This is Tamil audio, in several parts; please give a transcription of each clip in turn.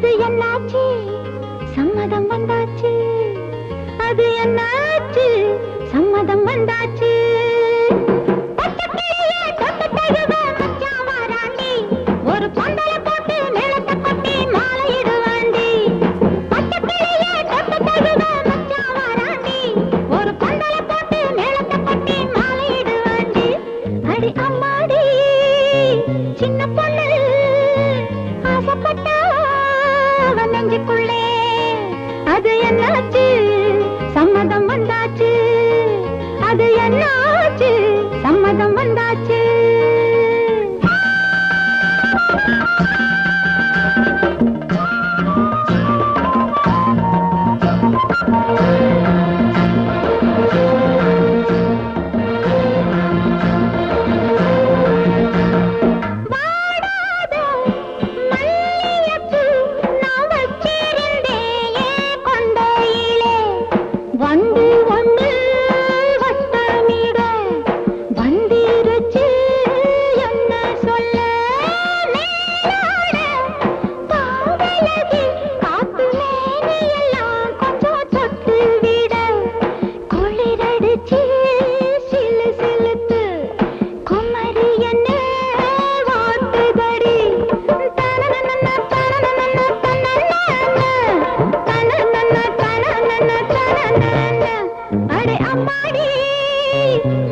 அது என்னாச்சு சம்மதம் வந்தாச்சு அது என்னாச்சு சம்மதம் வந்தாச்சு ஒரு பந்தல போட்டு மேளத்தை கொட்டி மாலையிடுவாண்டி ஒரு பந்தல போட்டு மேளத்தை கொட்டி மாலையிடுவாண்டி அடி அம்மாடி சின்ன பொண்ணு ஆசைப்பட்டா நெஞ்சுக்குள்ளே அது என்னாச்சு சம்மதம் வந்தாச்சு அது என்னாச்சு சம்மதம் வந்தாச்சு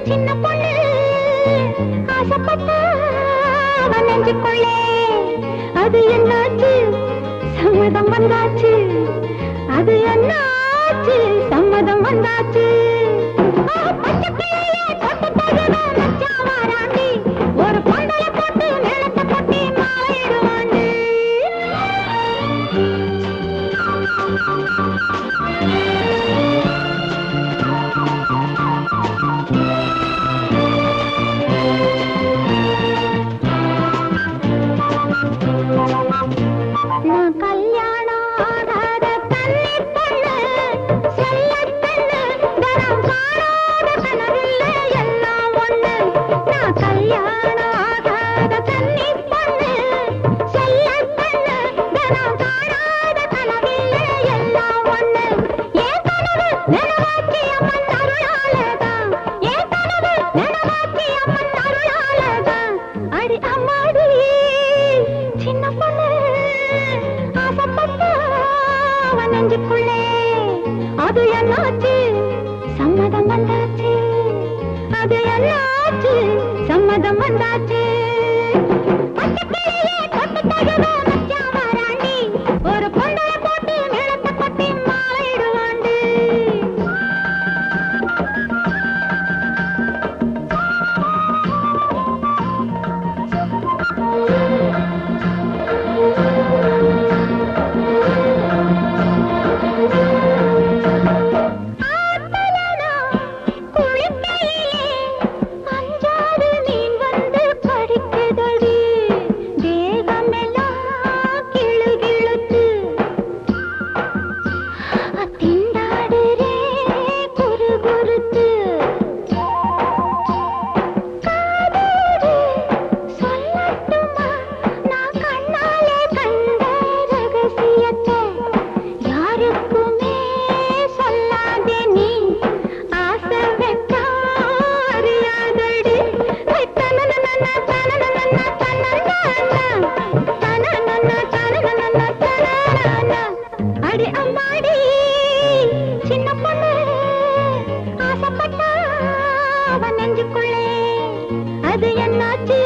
சின்ன பொண்ணு ஆசைப்பட்டா நெஞ்சுக்குள்ளே அது என்னாச்சு சம்மதம் வந்தாச்சு அது என்னாச்சு சம்மதம் வந்தாச்சு ஒரு பந்தல போட்டு மேளத்தை கொட்டி மாலையிடுவாண்டி நான் கல்யாணம் ஆகாத கன்னி பொண்ணு செல்ல பெண்ணு தரம் காணாத கனவில்லை எல்லாம் ஒண்ணு நான் கல்யாணம் ஆகாத கன்னி பொண்ணு செல்ல பெண்ணு தரம் காணாத கனவில்லை எல்லாம் ஒண்ணு என் கனவு நினைவாக்கி அம்மன் அருளாலதான் என் கனவு நினைவாக்கி அம்மன் அருளாலதான் அடி அம்மாடி சின்ன பொண்ணு ஆசைப்பட்டா நெஞ்சுக்குள்ளே அது என்னாச்சு சம்மதம் வந்தாச்சு அது என்னாச்சு சம்மதம் வந்தாச்சு ஒரு பொண்டலை போட்டு மேளத்தை கொட்டி மாலையிடுவாண்டி அடி அம்மாடி சின்ன பொண்ணு ஆசைப்பட்டா நெஞ்சுக்குள்ளே அது என்னாச்சு